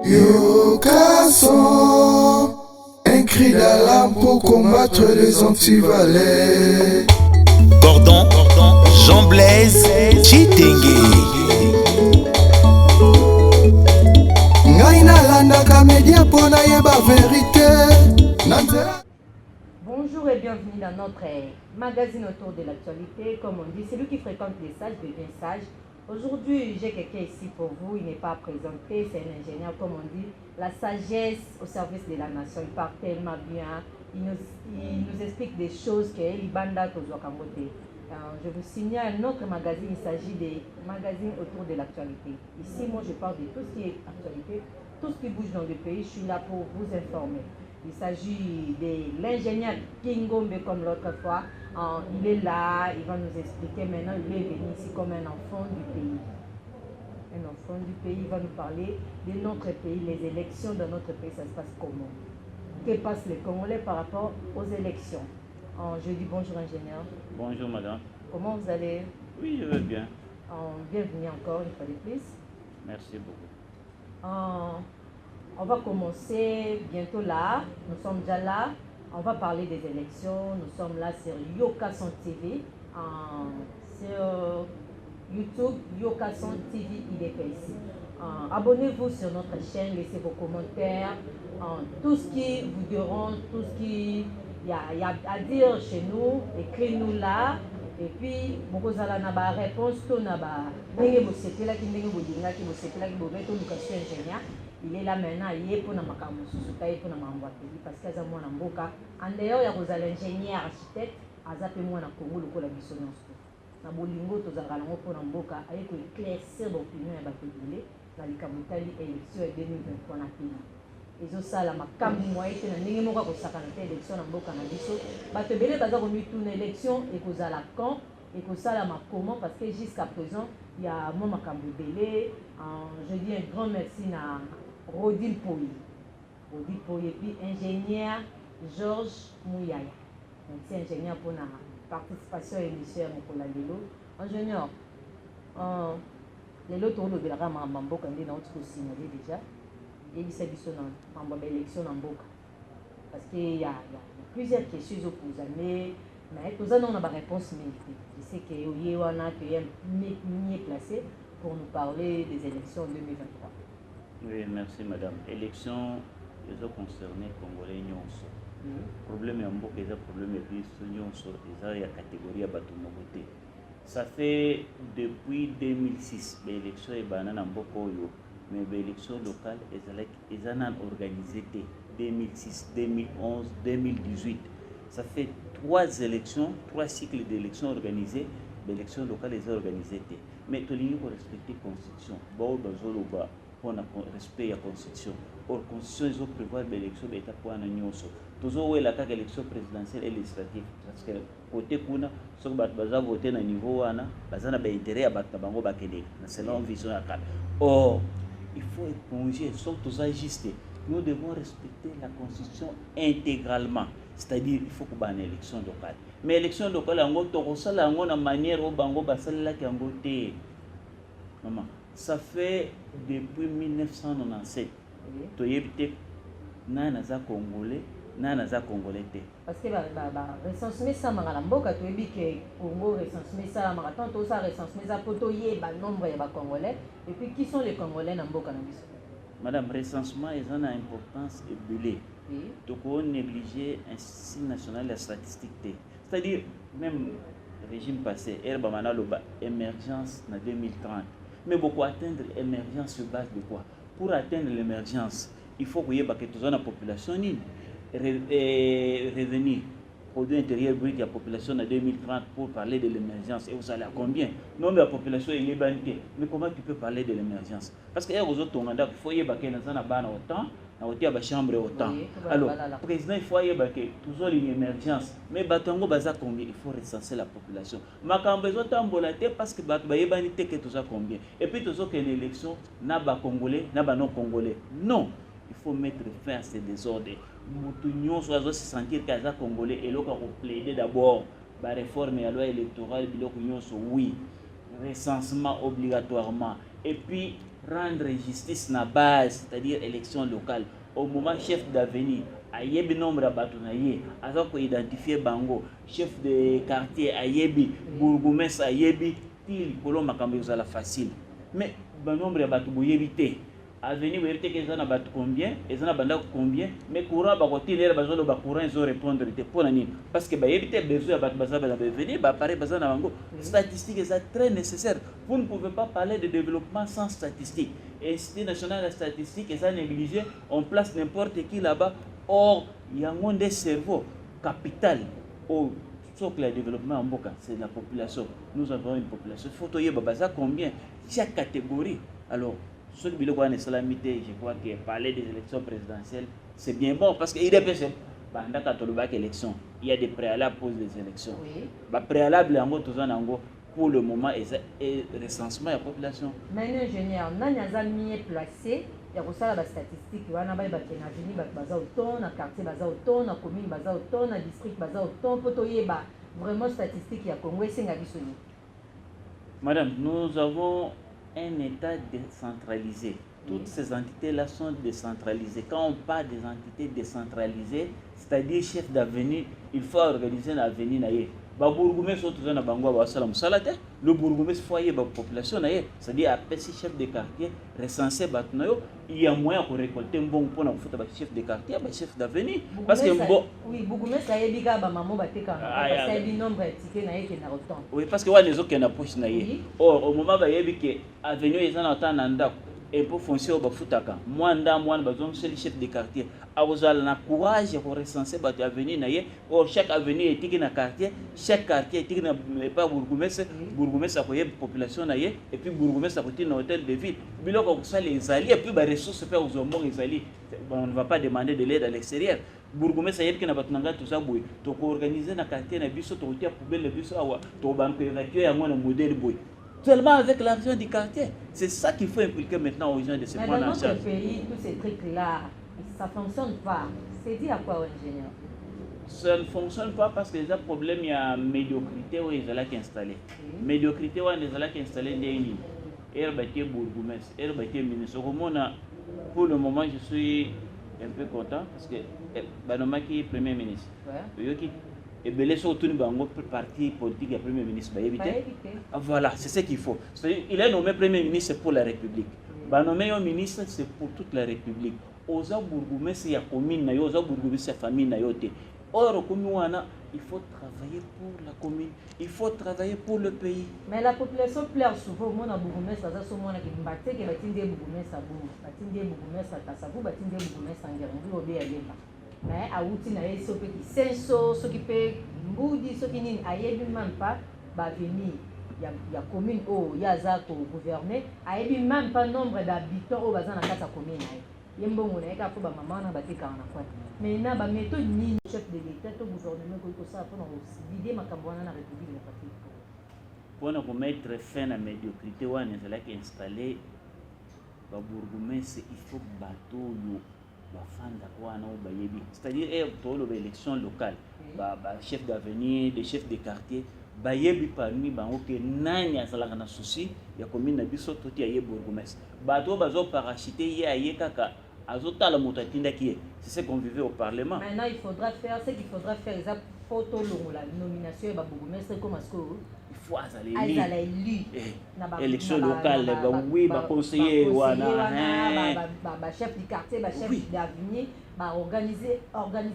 Yokason, un cri d'alarme pour combattre les antivalets. Gordon, Jean Blaise, Chitenge. Ngai nalandaka media pona yeba vérité. Bonjour et bienvenue dans notre magazine autour de l'actualité. Comme on dit, celui qui fréquente les sages devient sage. Aujourd'hui, j'ai quelqu'un ici pour vous. Il n'est pas présenté, c'est un ingénieur, comme on dit. La sagesse au service de la nation. Il parle tellement bien. Il nous explique des choses que Libanda Tozokambote. Je vous signale un autre magazine. Il s'agit des magazines autour de l'actualité. Ici, moi, je parle de tout ce qui est actualité, tout ce qui bouge dans le pays. Je suis là pour vous informer. Il s'agit de l'ingénieur Kingombe comme l'autre fois. Il est là, il va nous expliquer maintenant. Il est venu ici comme un enfant du pays. Un enfant du pays, il va nous parler de notre pays, les élections dans notre pays, ça se passe comment? Que passent les Congolais par rapport aux élections? Je dis bonjour ingénieur. Bonjour madame. Comment vous allez? Oui, je vais bien. Bienvenue encore une fois de plus. Merci beaucoup. On va commencer bientôt là, nous sommes déjà là, on va parler des élections, nous sommes là sur Yokason TV, sur YouTube, Yokason TV IDPS. Abonnez-vous sur notre chaîne, laissez vos commentaires, tout ce qui vous dérange, tout ce qu'il y a à dire chez nous, écrivez-nous là. Et puis, beaucoup de réponse, tout n'a pas. Il est là maintenant, il est pour nous parce qu'il y a mon amboka. En dehors, il y a l'ingénieur architecte, il y a moi na Congo le la dissonance. Na bolingo to za galango pour amboka, avec éclaircir l'opinion ya batebile na likamutali élection de 2023 na pays. Ezo sala makambi moyete na ndenge moko ko sakana te élection na mboka na biso. Batebile baza ko mituna élection et ko zala quand et ko sala comment parce que jusqu'à présent, il y a mon makambi belé. Je dis un grand merci na Rodil Poyi et puis ingénieur Georges Mouyaya. Merci ingénieur pour la participation à l'émission de Mokola Lelo. Ingénieur, les lots de la rame en Mamboka, on a signalé déjà. Et il s'agit de l'élection en Mamboka. Parce qu'il y a plusieurs questions opposées, mais nous avons une réponse méritée. Je sais que Oyewana est mieux placé pour nous parler des élections 2023. Oui, merci madame. Élection, ils ont concerné Congolais nyonso. Problème est un peu que problème est plus nyonso, ils ont la catégorie à Batomogoté. Ça fait depuis 2006, l'élection est banane en Bokoyo, mais l'élection locale, ils ont organisé 2006, 2011, 2018. Ça fait 3 élections, 3 cycles d'élections organisés. L'élection locale est organisée. Mais tout le monde faut respecter la Constitution. Pour le respect de la Constitution. Or, la Constitution, ils ont prévu l'élection d'État pour un an. Toujours où est la élection présidentielle et législative. Parce que côté kuna, ceux qui vont voter à niveau wana, ils ont intérêt à battre bango bakede. C'est la vision à cadre. Or, il faut éponger, surtout ça juste. Nous devons respecter la Constitution intégralement. C'est-à-dire il faut qu'on ait une élection locale. Mais l'élection locale, on a une manière où bango basala qui en voté. Maman, ça fait depuis 1997. Tu y es nanaza congolais, nanaza congolais. Parce que recensement ça mangala mboka tu ebi que Congo recensement ça marathon tout ça recensement ça poto yé ba nombre ya congolais et puis qui sont les congolais na mboka na biso. Madame, recensement ils ont une importance ébulée. Donc on néglige l'Institut national de la statistique. C'est-à-dire même le régime passé, Erbamana Loba émergence en 2030. Mais beaucoup atteindre l'émergence se base de quoi? Pour atteindre l'émergence, il faut que la population revenir produit intérieur brut de la population en 2030 pour parler de l'émergence. Et vous allez à combien? Non, mais la population est libanée. Mais comment tu peux parler de l'émergence? Parce qu'il y a aux autres, il faut y avoir autant. Il y chambre autant. Alors, le président, il faut y avoir toujours une émergence. Mais il faut recenser la population. Mais quand besoin de parce que combien. Et puis, toujours qu'il y a une élection, n'a pas Congolais, n'a pas non Congolais. Non, il faut mettre fin à ces désordres. Nous devons se sentir qu'il y a Congolais et nous devons plaider d'abord la réforme de la loi électorale. Oui, recensement obligatoirement. Et puis, rendre justice na base, c'est-à-dire élection locale. Au moment chef d'avenir, ayebi nombre ya bato na ye, aza ko identifier bango, chef de quartier ayebi, bourgmestre ayebi, til kolo makambo ezala facile. Mais ba nombre ya bato boyebi te. Avenir boyebi te ke ezana bato combien, ezana banda combien, mais courant ba ko tilera bazolo ba courant ils répondre te pona nini parce que bayebi te besoin ya bato bazaba na venir ba pare bazana bango. Statistique est très nécessaire. Vous ne pouvez pas parler de développement sans statistique. Institut national de statistique est négligé, on place n'importe qui là-bas. Or, il y a un des cerveaux capital au socle de développement en Boka, c'est la population. Nous avons une population. Il faut que baza combien chaque catégorie. Alors, ceux qui veulent islamité, je crois que parler des élections présidentielles, c'est bien bon parce qu'il est pendant que élection, il y a des préalables pour les élections. Oui. Les préalables pour le moment et recensement de la population. Mais ingénieur, nous avons mis placé. Il y a aussi la statistique. Il y a des autant, dans quartier autant, dans commune autant, dans district autant. Pour vraiment statistique, il y a Congo et Singavisoni. Madame, nous avons un État décentralisé. Toutes ces entités-là sont décentralisées. Quand on parle des entités décentralisées, c'est-à-dire chef d'avenir, il faut organiser un avenir. Le bourgmestre le bourgmestre foyer la population, c'est-à-dire après si chef de quartier recensé, il y a moyen de récolter un bon point pour le chef de quartier, le chef d'avenir. Parce que oui, bourgmestre a dit que maman va te parce qu'il nombre de tickets qui n'a autant. Oui, parce que les autres qui n'ont pas. Or au moment où il y a que avenir ils ont autant et pour foncer au bafutaka moi bazon c'est le chef de quartier awozala na courage pour recenser ba avenir na ye or chaque avenir est na quartier chaque quartier est na pas bourgmestre ko ye population na ye et puis bourgmestre ko na hôtel de ville biloko ko ça les alliés et puis ba ressources faire aux hommes les alliés on ne va pas demander de l'aide à l'extérieur bourgmestre yebki na batunanga tout ça boy to ko organiser na quartier na biso to tia poubelle biso awa to ban ko évacuer ya ngona modèle boy seulement avec l'argent du quartier. C'est ça qu'il faut impliquer maintenant aux gens de se prendre en charge. Mais dans notre pays, tous ces trucs-là, ça ne fonctionne pas. C'est dit à quoi, ingénieur? Ça ne fonctionne pas parce que les problèmes, il y a médiocrité où ils ont installé. Médiocrité où ils ont installé des lignes. Et bourgmestre, et ministre. Pour le moment, je suis un peu content parce que Banomaki est Premier ministre. Et Belé surtout un parti politique et Premier ministre. Voilà, c'est ce qu'il faut. Il est nommé Premier ministre pour la République. Nommé un ministre, c'est pour toute la République. Oza bourgmestre, il y a commune, il y a bourgmestre, famille, or, il faut travailler pour la commune, il faut travailler pour le pays. Mais la population pleure souvent. Moi, dans bourgmestre, ça souvent qui me battait, qui battait des bourgmestres à bout, battait des bourgmestres à Kassavou, battait des bourgmestres en Guérande, au Béaléma. Mais à outil na yeso pe qui senso ce qui peut mbudi ce qui ni ayebi même pas va venir il y a commune oh il y a za ko gouverner ayebi même pas nombre d'habitants au bazana kata commune ay yembongo na ka fo ba maman na batika na kwa mais na ba méthode ni chef de l'état to gouvernement ko ça pour vider makambo na république de Patrick pour mettre fin à la médiocrité on est là qui installé ba bourgmestre il faut bateau c'est-à-dire pour l'élection locale chef d'avenir des chefs de quartier bayebi parmi bango que nani azalaka na souci ya commune na biso toti ya bourgmestre bato bazo parachuter ye aye kaka azotala moto atindaki c'est ce qu'on vivait au parlement. Maintenant il faudra faire ce qu'il faudra faire les photo la nomination ba bourgmestre comme est-ce que il faut azaler élu élection locale oui ba conseiller wana ba chef du quartier ba chef d'avenir ba organiser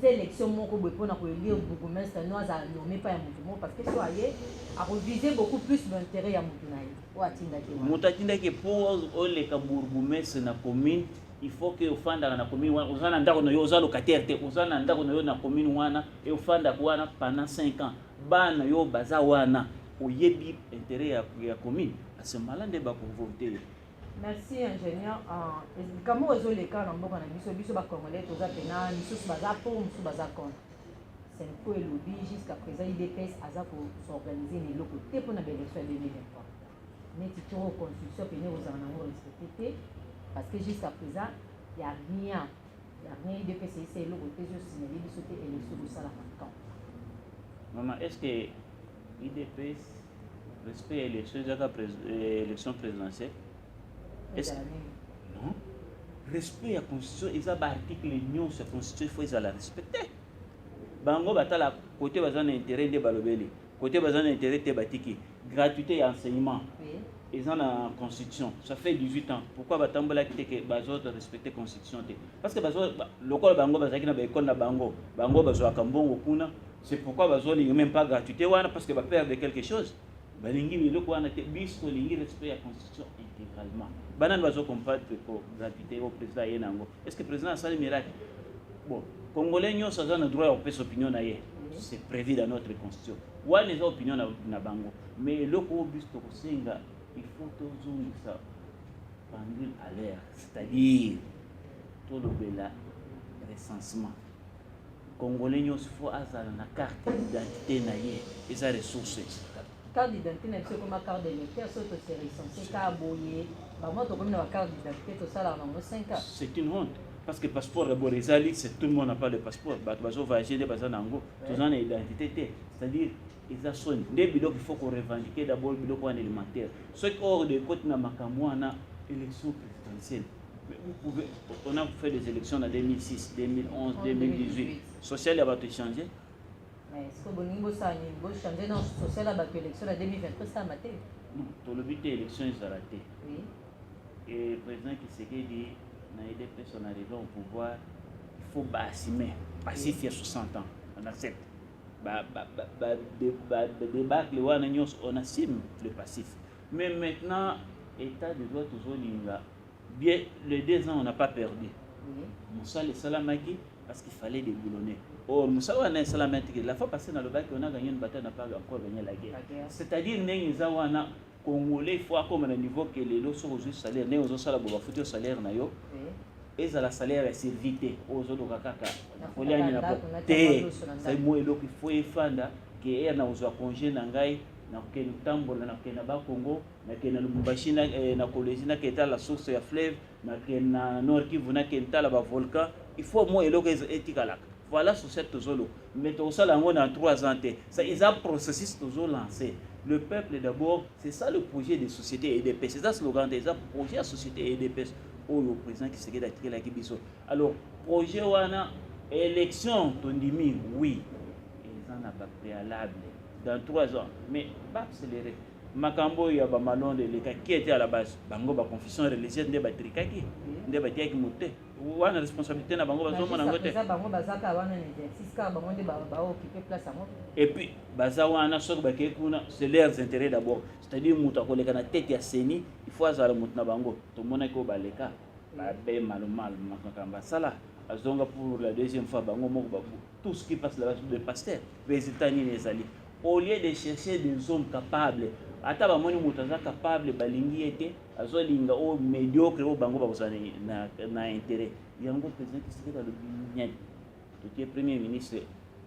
élection moko pour na ko élire bourgmestre no za nommé pas ya mutumo parce que toi aye a reviser beaucoup plus l'intérêt ya mutunaye o atinda ke pour le bourgmestre na commune il faut que ufanda na commune wana uzana ndako no yo za locataire te uzana ndako no yo na commune wana et ufanda wana pendant 5 ans bana yo baza wana oyebi intérêt ya commune à ce moment-là nde ba voter. Merci ingénieur. Comment vous les cas dans mboka na biso ba congolais toza pena misusu baza pour misusu baza contre. C'est un peu lobby jusqu'à présent IDPS aza pour s'organiser les locaux pour na élection 2023. Mais tu trouves constitution pena aux en respecté parce que jusqu'à présent il y a rien IDPS c'est le côté je signalé biso te élection de ça la camp. Maman, est-ce que l'IDPS respecte l'élection présidentielle? Est-ce non? Respect à la constitution, ils ont l'article de la constitution, il faut la respecter. Bango batala côté bazan intérêt de balobeli, côté bazan intérêt de batiki, gratuité et enseignement. Ils ont la constitution. Ça fait 18 ans. Pourquoi batambola qui que bazo de respecter la constitution? Parce que bazo local bango bazaki na école na bango, bango bazo akambongo kuna. C'est pourquoi bazo li même pas gratuité wana parce que ba perdre quelque chose. Balingi biloko wana te biso lingi respect la constitution intégralement. Banan bazo combattre pour gratuité au président yenango. Est-ce que le président a sali miracle? Bon, Congolais nous avons le droit de faire opinion naie. C'est prévu dans notre constitution. Wa les opinions na bango. Mais le ko biso ko senga il faut toujours ça pendule à l'air, c'est-à-dire tout le bela recensement. Congolais nous faut azala na carte d'identité naie et sa ressources. Carte d'identité n'est pas comme carte d'électeur, sauf que c'est recensé car boyé. Moi to comme na carte d'identité tout ça là dans 5 ans. C'est une honte. Parce que le passeport d'abord, c'est tout le monde n'a pas le passeport. Ils vont voyager des bases en Ango, tous ont une identité. C'est-à-dire, ils ont soin. Des bidons qu'il faut qu'on revendique d'abord le bidon élémentaire. Ce qui hors de côté na makambo na élection présidentielle. On a fait des élections en 2006, 2011, 2018. Social a battu changer. Mais est-ce que vous avez changé dans le social a battu l'élection en 2023 ça a maté? Non, tout le but de l'élection est raté. Oui. Et le président Tshisekedi dit na aidé personne arrivé au pouvoir, il faut assumer, pacifier 60 ans, on accepte. Débattre on assume le passif. Mais maintenant, État de droit toujours linga. Bien, les 2 ans on n'a pas perdu. Moussa le Salamaki parce qu'il fallait déboulonner. Or, Moussa wana Salamaki, la fois passée dans le bac on a gagné une bataille, on n'a pas encore gagné la guerre. C'est-à-dire que wana Congolais faut comme le niveau que les lots sont aux salaires, né aux salaires pour foutre salaire na yo. Et ça la salaire est servité aux autres kaka. Folia ni na te. C'est moi le qui faut efanda que est na aux congé na ngai na ken tambola na ken ba Congo na ken Lubumbashi na collège na keta la source ya fleuve na ken na Nord Kivu na ken ta la ba volcan. Il faut moi le que étikalak. Voilà sur cette zone. Mais tout ça là on a 3 ans. Ça ils a processus toujours lancé. Le peuple d'abord, c'est ça le projet des sociétés EDP. C'est ça le slogan des projets de société EDP. Oh, le président qui s'est attiré la Kibiso. Alors, projet wana élection, Tondimi, oui. Ils en ont pas préalable dans 3 ans. Mais pas accéléré. Makambo ya ba malon de l'État qui était à la base. Bango ba confession religieuse de batrikaki, de batiaki moté. Wana responsabilité na bango bazo mona ngote. Bango bazaka wana exercice car bango de ba occuper place à moi. Et puis baza wana sok ba kuna c'est leurs intérêts d'abord. C'est-à-dire muta ko leka na tête ya seni, il faut azala mutna bango. To mona ko baleka ba be mal makamba sala. Azonga pour la 2e fois bango moko ba tout ce qui passe là-bas de pasteur. Résultat ni les alliés. Au lieu de chercher des hommes capables, ata ba moni mutaza capable balingi ete azolinga o médiocre o bango bakosana na intérêt yango président qui serait dans le binyani tout est premier ministre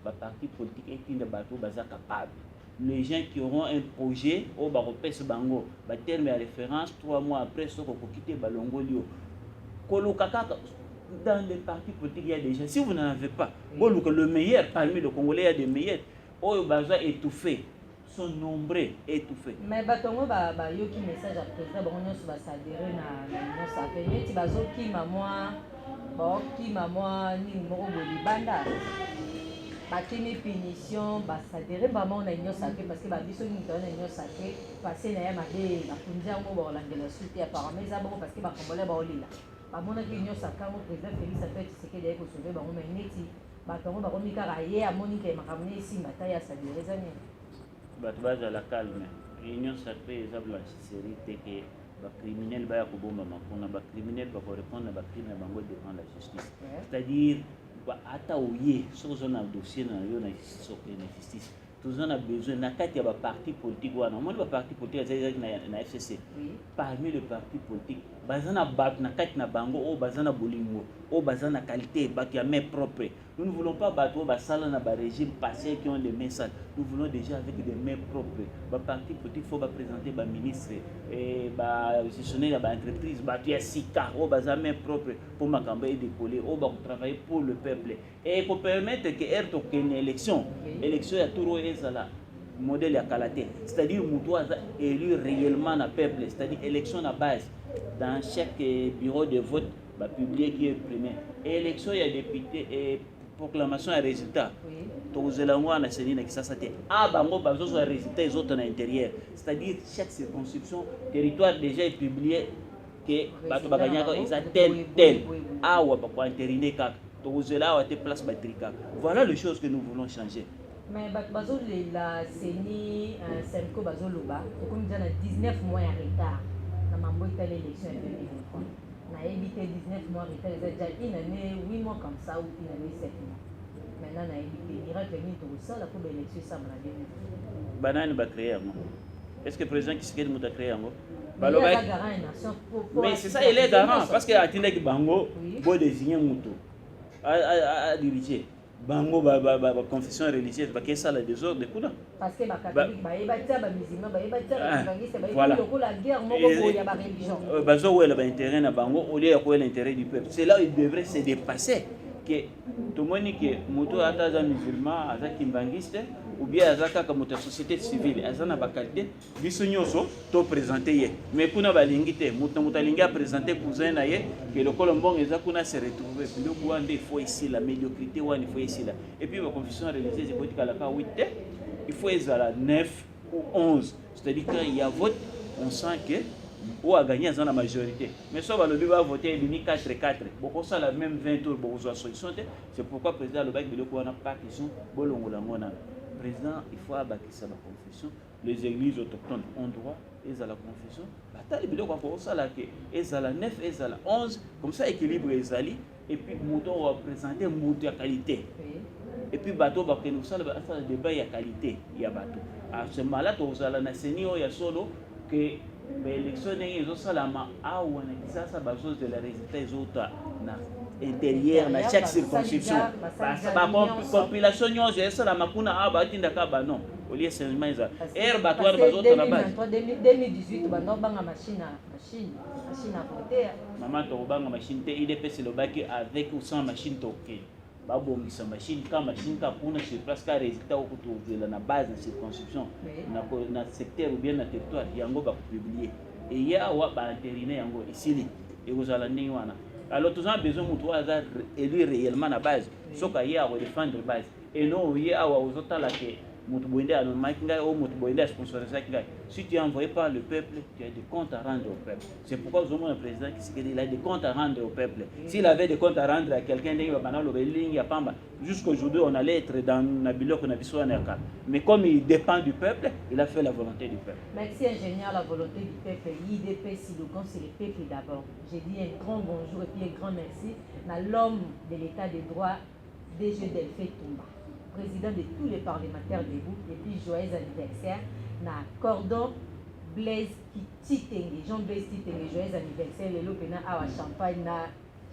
ba parti politique et qui ne bato baza capable les gens qui auront un projet au baropes bango ba terme à référence 3 mois après ce qu'on quitter balongo lio kolokaka dans les partis politiques il y a des gens si vous n'en avez pas le meilleur parmi les Congolais il y a des meilleurs o baza étouffé sont nombreux étouffés. Mais batongo ba yoki message à président ba onyo so ba s'adhérer na union sacrée neti bazo ki maman ni moko boli banda ba tini punition ba s'adhérer ba na union sacrée parce que ba biso ni dans union sacrée passer na ya made ba kunja ngo ba landela suite apparemment ça bon parce que ba Congolais ba olila ba mona ki union sacrée mo président Félix Antoine Tshisekedi ko sauver ba mais neti ba tongo ba komi kara ye amoni ke makamne si bataille à s'adhérer zani. Batbaza la calme. L'union sacrée est la sincérité que les criminels vont répondre à la crime devant la justice. C'est-à-dire, ata ouye, sur un dossier dans la justice, tous on a besoin d'un parti politique. On a parti politique na FCC. Parmi les partis politiques, bazana bat na kati na bango o bazana bolingo o bazana qualité bakia main propre. Nous ne voulons pas battre basala na ba régime passé qui ont des mains sales. Nous voulons déjà avec des mains propres. Ba parti politique faut ba présenter ba ministre et ba gestionnaire ba entreprise ba tu sika o bazana main propre pour makamba et décoller o ba travailler pour le peuple et pour permettre que erto que une élection ya turo ezala modèle à Kalaté. C'est-à-dire Moutoua élu réellement le peuple, c'est-à-dire élection à base. Dans chaque bureau de vote, bah, publié qui est primé. Et élection, il y a député et proclamation à résultat. C'est-à-dire chaque circonscription, territoire déjà est publié que ils ont tel. Voilà les choses que nous voulons changer. Mais la CENI, Semco, Bazoloba, comme il y a 19 mois en retard, dans l'élection de 2023. On a évité 19 mois en retard, il y a déjà une année, 8 mois comme ça, ou une année 7 mois. Maintenant, on a évité, il y aura venu tout ça, la coupe d'élection, ça m'a dit. Banane va créer un mot. Est-ce que le président qui se quede m'a créé un mot? Mais c'est ça, il est garant, parce qu'il a atteint que Bango, pour désigner un mouton, à diriger. Bango, confession religieuse, qu'est-ce que ça, le désordre de Kouda? Parce que les catholiques, les musulmans, les évangélistes, la guerre, l'intérêt du peuple. C'est là où il devrait se dépasser. Que tout le monde dit que moto est musulman, est kimbangiste, ou bien est une société civile, est une qualité, bisognoso, to présenté. Mais pour nous, balingité, mutalinga présenté cousin naie, que le colombon est à se retrouver. Puis le il faut ici la médiocrité, il faut ici là. Et puis la confession religieuse, il faut dire qu'à 8, il faut être à 9 ou 11. C'est-à-dire qu'il y a vote, on sent que ou a gagné dans la majorité. Mais ça va le va voter 4-4. Beaucoup ça la même 20 tours pour la solution. C'est pourquoi le président le bac de l'Eco n'a pas question. Le président, il faut abattre ça la confession. Les églises autochtones ont droit, ils ont la confession. Bataille de l'Eco pour ça là que ils ont la 9, ils ont la 11. Comme ça équilibre les alliés. Et puis mouton va présenter mouton à qualité. Et puis bateau va que nous ça le débat à qualité. Il y a bateau. À ce moment-là, tu as la nationalité, il y a solo que l'élection est de la résultat intérieur dans chaque circonscription. La compilation c'est la macuna non. Au lieu seulement ça. Air battoir bazoto la base. 2018 machine à voter. Maman to banga machine te IDPS le bac avec ou sans machine toquée. Babongisa machine ka kuna sur place ka résultat au kutu na base de circonscription na secteur ou bien na territoire yango ba publier et ya wa ba intériné yango ici et vous allez ni wana alors tous ont besoin mutu aza élu réellement na base soka ya wa défendre base et non ya wa uzotala ke mutu boinde anonymat kinga ou mutu boinde sponsorisé kinga si tu es envoyé par le peuple tu as des comptes à rendre au peuple. C'est pourquoi nous avons un président qui a des comptes à rendre au peuple. S'il avait des comptes à rendre à quelqu'un jusqu'aujourd'hui on allait être dans la bilo qu'on a vu sur Nerka. Mais comme il dépend du peuple, il a fait la volonté du peuple. Merci ingénieur, la volonté du peuple. IDP Silogon, c'est le peuple d'abord. J'ai dit un grand bonjour et puis un grand merci à l'homme de l'état des droits, DG Delphé Toumba, président de tous les parlementaires debout, et puis joyeux anniversaire na Cordon Blaise Kitenge, Jean Blaise Kitenge, joyeux anniversaire, le lopena awa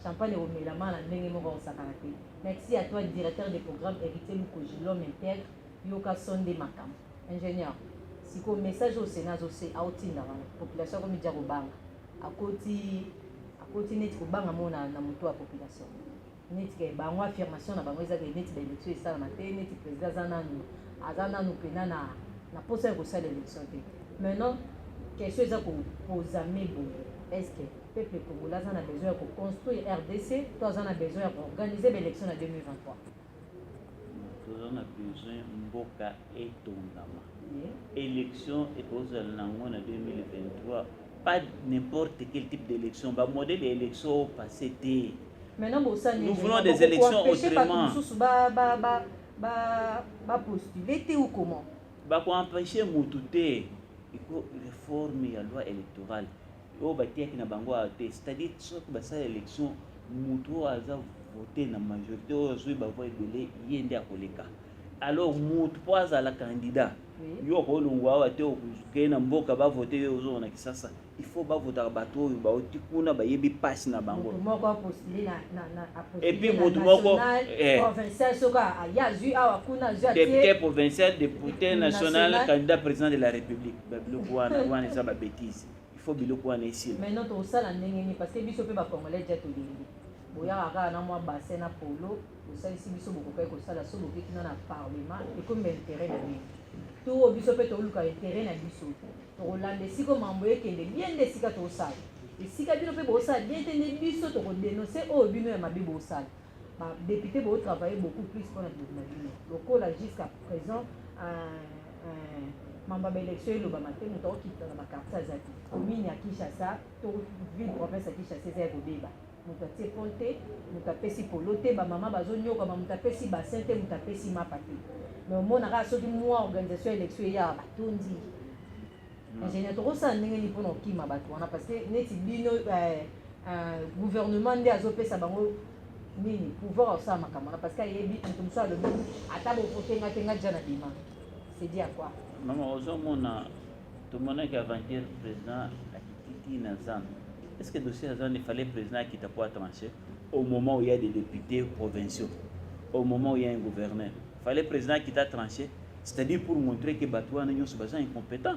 champagne au mélaman la ndenge moko sakanate. Merci à toi directeur des programmes Héritier Lukoji, l'homme intègre, Yoka Sonde Makam. Ingénieur, si ko message au Sénat aussi outinda la population comme dire au bang à côté net ko banga mona na muto a population. Net ke bango affirmation na bango ezaka net d'élection ça na té net président azana nous pena na posa ko ça l'élection. Maintenant question est pour poser est-ce que le peuple congolais a besoin de construire RDC, toi on a besoin d'organiser l'élection en 2023. Nous avons besoin de Mboka et Tondama. Élection et posée en 2023, pas n'importe quel type d'élection, le modèle d'élection passé. Nous voulons des élections autrement. Postuler ou comment? Pour empêcher Moutouté, il faut réformer la loi électorale. C'est-à-dire que ça l'élection, Moutou a voté dans la majorité, aujourd'hui va voir belé yende a koleka. Alors Moutou pas à la candidat. Yo ko lungwa te okuzuke na mboka ba voter yo zo na kisasa. Il faut ba voter bato ba otikuna ba yebi passe na bango. Moko postuler na et puis Moutou moko provincial soka ya zu awa kuna zu député provincial, député national, candidat président de la République. Le pouvoir ça ba bêtise. Il faut biloko wana ici. Maintenant to sala ndenge ni parce que biso pe ba congolais ja to lingi. boya kaka na mwa bassin na polo osalisi biso bokokai kosala so bokeki na parlement ekomi intérêt na bino to biso mpe toluka intérêt na biso tokolanda esika mambo ekende bien nde esika tosala esika bino mpe bosala bien te nde biso tokodénonce oyo bino ya mabe bosala badéputé botravaille beaucoup plus mpona na bino lokola jusqu'à présent mamba baélection elobama te moto akokita na bakartier aza te commune ya Kinshasa to ville province ya Kinshasa eza ya kobeba moto atie pont te moto apesi polo te bamama bazonyokama moto apesi bassin te moto apesi mapa te mais omonaka soki mwa organisation ya élection eyaka batondi ingénieur tokosala ndenge nini mpona okima bato wana parce que neti bino gouvernement nde azopesa bango nini pouvoir osala makambo wana parce que ayebi moto mosu alobi ata bofotenga te nga dia na bima c'est dit à quoi Maman, ozomona tomonaki avant-hier président akitiki na zan. Est-ce que dossier à zan il fallait président qui t'a pas tranché au moment où il y a des députés provinciaux, au moment où il y a un gouverneur. Il fallait président qui t'a tranché, c'est-à-dire pour montrer que Batouan n'est pas incompétent.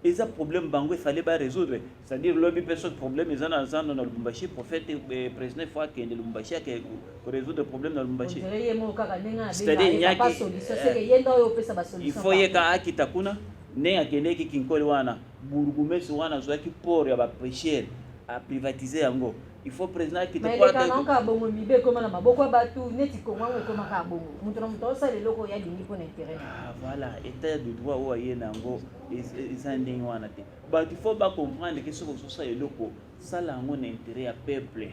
Et ça problème bango il fallait pas résoudre. C'est-à-dire l'objet personne problème ils en ont dans le Lubumbashi pour faire président fois que le Lubumbashi pour résoudre le problème dans le Lubumbashi. C'est-à-dire il y a il faut y a qui takuna ne akende ki kinkoli wana burgumesi wana zo ki port ya ba pêcheur à privatiser yango. Il faut président qui te porte ka bongo mibe comme na maboko batu neti ko ngwa ko maka bongo mutu na mutu sa le loko ya dingi pour intérêt. Ah voilà, état de droit o aye nango izanding wana te. But il faut pas comprendre que ce que ça est loko ça la mon intérêt à peuple.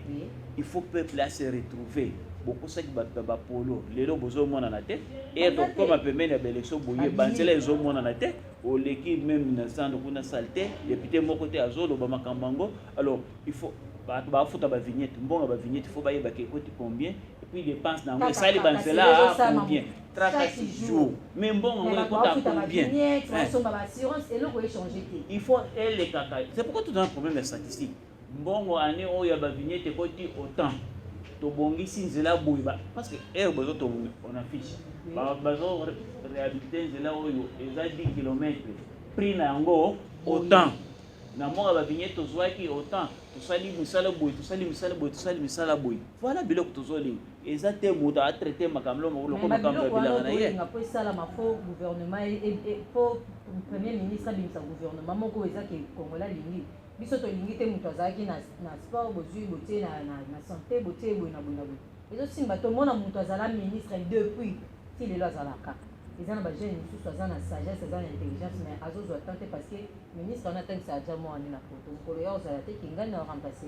Il faut peuple à se retrouver. Beaucoup ça qui bat polo les lots bozo mona na te et donc comme pemene ya élection boye banzela ezo mona na te o l'équipe même na sando kuna salte député moko te azolo ba makambango alors il faut ba futa ba vignette mbonga ba vignette faut ba yeba ke koti combien et puis dépense na ngo ça les banzela combien 36 jours mais mbonga ngo kota combien il faut elle les kaka c'est pourquoi tout un problème de statistique mbongo année o ya ba vignette koti autant tobongisi nzela boyeba parce que air bozo to on affiche bazo réhabiliter nzela oyo eza 10 km prix na yango autant na monga ba vignette tozwaki autant tosali misala boy tosali misala boy tosali misala boy voilà biloko tozoli eza te moto a traiter makamlo molo ko makamlo bila na ye nga po sala mafo gouvernement et po premier ministre bimisa gouvernement moko eza ke kongola lingi biso to lingi te moto azalaki na sport bozwi botie na santé botie boye na boye na boye ezosimba tomona moto azala ministre depuis ti lelo azalaka eza na bajeune mosusu aza na sagesse aza na intelligence mais azozwa tan te parce que ministre wana atangisa aja mwa wani na poto mokolo ya ozala te kingani na remplace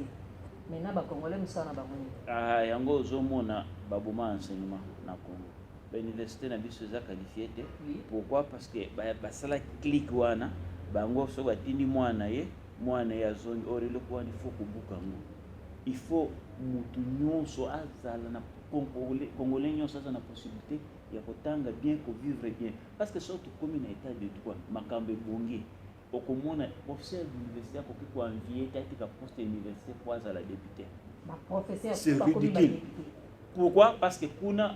maintenant bakongolais mosala na bango nini yango ozomona baboma enseignement na Congo bauniversité na biso eza qualifié te pourquoi parce que basala clique wana bango so batindi mwana ye ya zone orelo kwa il faut kubuka ngo il faut mutu nyonso azala na congolais nyonso azala na possibilité ya kotanga bien ko vivre bien parce que surtout comme na état de droit makambe bongi okomona professeur d'université ko ki ko envier tati ka poste université pour azala député professeur pas ridicule pourquoi parce que kuna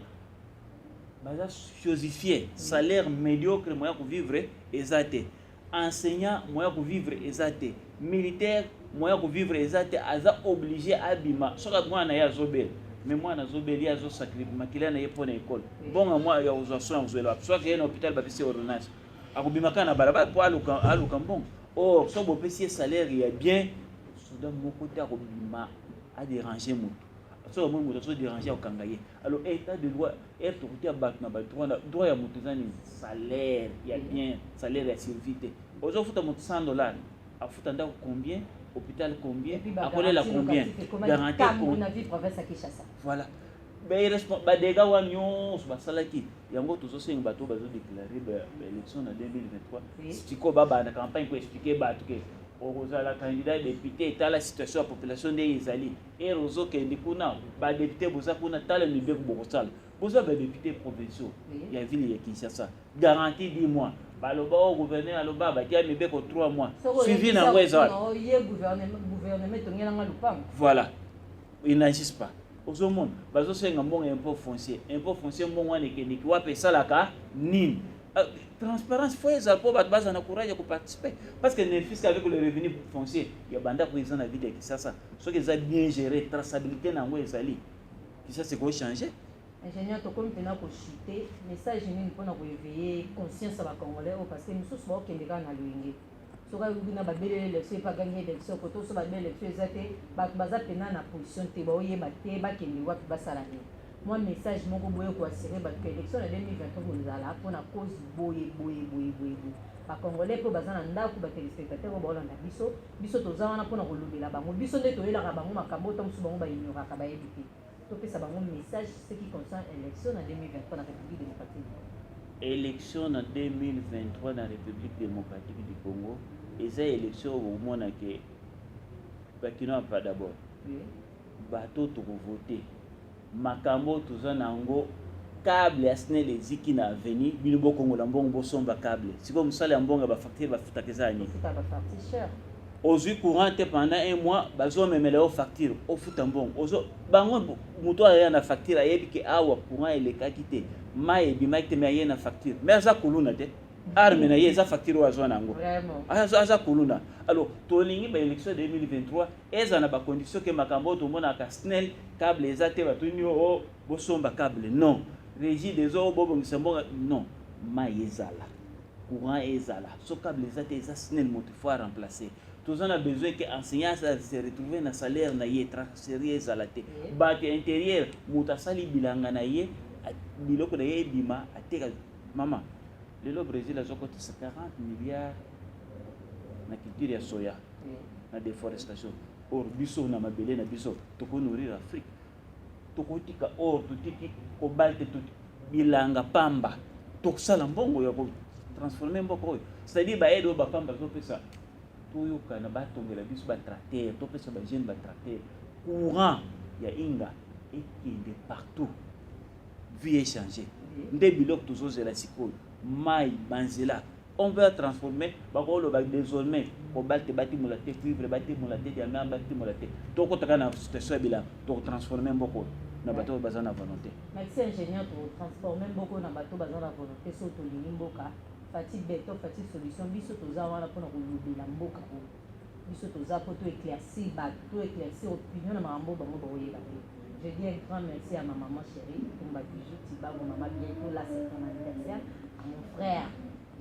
baza chosifié salaire médiocre moya ko vivre ezate enseignant moya ko vivre ezate militaire moya ko vivre ezate aza obligé abima soka mwana ya zobel mais mwana zobel ya zo sacrifice makila na yepona école bonga moi ya uzasona uzela soit que na hôpital ba pesi ordonnance akubima kana baraba po aluka mbongo oh so bo pesi salaire ya bien soda moko ta akubima a déranger mutu so mo mutu so déranger okangaye alors état de droit est tout ya batna ba droit ya mutu zani salaire ya bien salaire ya survie ozo futa mutu $100 afuta ndako combien hôpital combien akolela la combien garantie pour vie province à Kinshasa voilà ba dega wa nyonso basalaki yango tozosenga bato bazo déclarer élection en 2023 siko baba na campagne pour expliquer bato que okozala candidat député tala situation ya population de ezali et rozo ke ndikuna ba député boza kuna tala ni be bokosala boza ba député provinciaux ya ville ya Kinshasa garantie 10 mois baloba au gouverneur aloba ba kia mebe ko 3 mois suivi na ngweza gouvernement tongela nga lupango voilà il n'agisse pas ozomona bazosenga mbongo impôt foncier mbongo wana ekendiki wape salaka nini Transparence, il faut être pour base en courage pour participer. Parce que les fiscs avec le revenu foncier, il y a banda pour ils ont la vie de ça. Ce qu'ils ont bien géré, traçabilité dans les ali. Qui ça c'est quoi changer? Ingénieur, comme tu as chuté, message pour éveiller conscience à Congolais parce que nous sommes qui sont dans le soka na babele élection pas gagner élection koto so babele élection ezate baza pena na position te ba oyeba te ba kende wapi basala ni moi message moko boye ko assurer ba élection na 2023 kozala pona cause boye ba congolais po baza na ndako ba téléspectateur ba olanda biso toza wana pona kolobela bango biso nde toyelaka bango makambo to musu bango ba ignoraka ba yebi te to pesa bango message ce qui concerne élection na 2023 na République démocratique. Élection en 2023 dans la République démocratique du Congo, et ces élections au moment que Bakino pas d'abord. Bateau tout voter. Makambo tout ça nango câble asne les ziki na veni bilbo Congo lambongo bosomba câble. Si comme ça lambongo ba facture ba futakezani. C'est pas facture cher. Aux yeux courants pendant un mois, bazo me mêler aux factures, au futambon. Ozo bango muto aya na facture ayebi ke awa courant ele kakite. Mai bi mai te me na facture. Mais ça kuluna te. Arme na ye za facture wazo nango. Vraiment. Aza kuluna. Alors, tolingi ba élection 2023, eza na ba condition que makambo to mona ka snel câble ezate ba tuni o bosomba câble. Non. Régie des eaux bobo ngisambonga non. Mai ezala. Courant ezala. So câble ezate eza snel moto faut remplacer. Tous on a besoin que enseignant se retrouver na salaire na ye transférer ezalate. Bati intérieur mutasali bilanga na ye biloko na ye bima ateka mama. Le Brésil a 40 milliards na culture ya soya na déforestation. Or biso na mabele na biso to ko nourrir Afrique. To ko tika or to tiki cobalt to bilanga pamba. To sala mbongo ya ko transformer mboko. C'est-à-dire ba edo ba pamba zo pesa. Tout kana batongela biso ba tracteur to pesa ba jeune ba tracteur courant ya inga et qui de partout vie échanger ndé bilok tozozela sikoyo mai banzela on veut transformer bakolo ba désormais cobalt bati molate cuivre bati molate diamant bati molate to ko taka na situation bila to transformer mboko na bato bazana volonté. Merci ingénieur pour transformer mboko na bato bazana volonté so to limboka. Fati beto fati solution biso toza wana pona kolobela mboka ko biso toza po to éclaircir opinion na mambo bango boyeba. Je dis un grand merci à ma maman chérie pour ma bijou Tiba mon maman bientôt là c'est ton anniversaire, à mon frère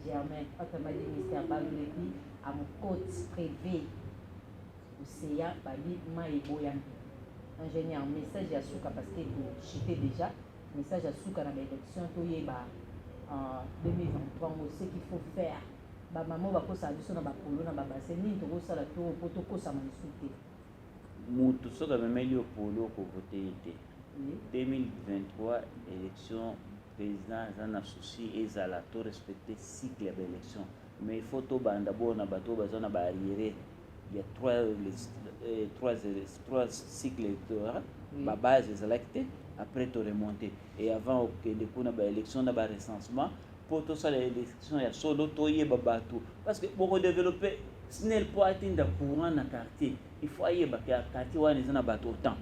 Germain Otamadi Mystère Balulepi, à mon coach privé Oseya Bali Maïboyan. Ingénieur message à Souka parce que vous chitez déjà message à Souka dans l'élection to yeba en 2023, on sait qu'il faut faire. Ba maman va kosa biso na ba polo na ba bassin ni to kosa la to poto kosa manisuté. Mutu soka memeli au polo ko voter été. 2023 élection président en associé et à la to respecter cycle d'élection. Mais il faut to banda bona bato bazana ba arriéré. Il y a trois cycles électoraux. Ba base est électée. Après tu remonter et avant que les pour na ba élection na ba recensement pour tout ça l'élection ya solo toye babatu parce que pour développer snel pour atteindre courant na quartier il faut ayer ba quartier wana zana bato autant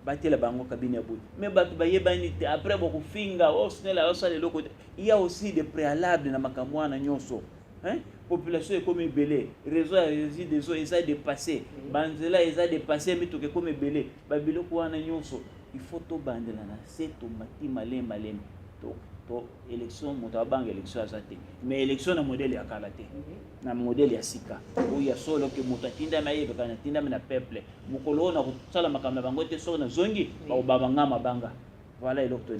batela bango kabine ya bout mais bato ba yebani après beaucoup finga au snel au ça les locaux il y a aussi des préalables na makamwa na nyonso hein population est comme belé réseau des eaux ils a dépassé banzela ils a dépassé mais tout que comme belé ba biloko wana nyonso il faut to bandela na seto mati malem to élection moto bang élection azate mais élection na modèle ya kalate na modèle ya sika ou ya solo que moto tinda maye kana tinda na peuple mukolo na kusala makamna bango te so na zongi ba babanga mabanga. Voilà l'autre.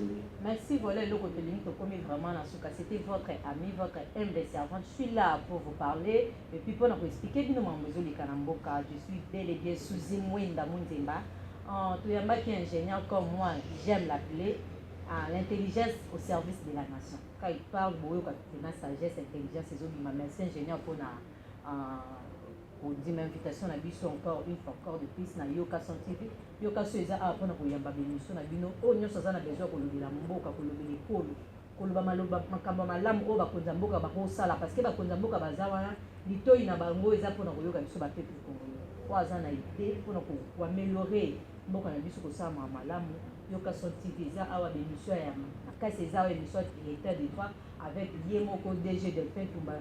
Merci, voilà l'autre ligne que comme vraiment dans ce cas c'était votre ami, votre humble servante. Je suis là pour vous parler et puis pour vous expliquer que nous m'avons les Kanamboka. Je suis délégué sous Zimwenda Munzemba. Tout yamba qui est ingénieur comme moi, j'aime l'appeler l'intelligence au service de la nation. Quand il parle de la sagesse, intelligence, c'est ma merci ingénieur pour dire l'invitation à Bisso encore une fois encore de plus na Yoka Son TV. Yoka Soeza a pour nous yamba bénédiction na bino. Oh nous sommes na besoin pour le mboka pour le bénécolo. Koloba maloba makamba malamu o bakonza mboka bakosala parce que bakonza mboka bazawana litoi na bango eza pour na koyoka biso ba peuple congolais. Kwa za na idée pour na ko améliorer mboka na biso kosala malamu yoka son TV eza awa bémission ya makasi eza awa émission état de droit avec ye moko DG Delphin Tumba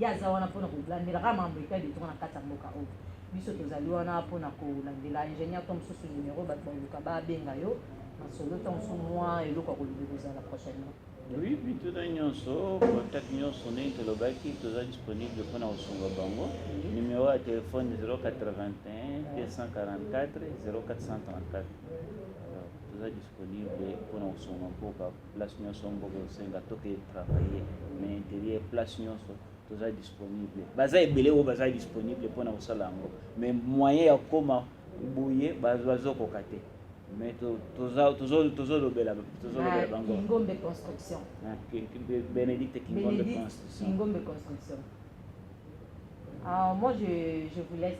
ye aza wana mpona kolandelaka mambo état de droit na kati ya mboka oyo biso tozali wana mpona kolandela ingénieur to mosusu numéro bato baluka babenga yo na solo to mosusu mwa eloko ya kolobi kozala prochainement. Oui, puis tout un nyonso, contact nyonso ne tolobaki toza disponible mpona kosunga bango. Numéro ya téléphone 081 244 0434. Toza disponible mpona kosunga mboka place nyonso mboka osenga toke travailler mais intérieur place nyonso toza disponible. Baza ebele oyo baza disponible mpona kosala yango mais moyen ya koma boye bazokoka te. Mais tozolobela bango Kingombe Construction. Bénédicte Kingombe Construction. Kingombe Construction. Alors moi je vous laisse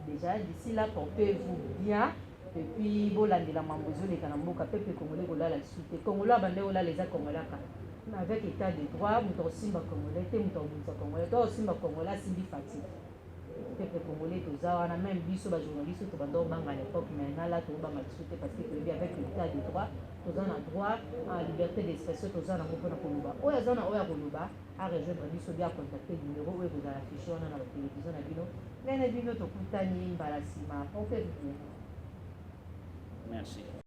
déjà d'ici là portez-vous bien et puis bolandela mambo ezoleka na mboka pepe congolais kolala lisusu congolais bande olala eza congolais avec état de droit moto osimba congolais te moto obundisa congolais to osimba congolais asimbi fatigue peuple congolais toza wana même biso bajournaliste tobanda obanga à l'époque mais nala tobanga lisusu te parce que toyebi avec l'état de droit toza na droit à liberté d'expression toza nango mpona koloba oyo aza na oyo ya koloba arejoindre biso bia contacte numéro oyo kozala affiche wana na batelevizio na bino ngai na bino tokutani mbala nsima portez-vous bien. Merci.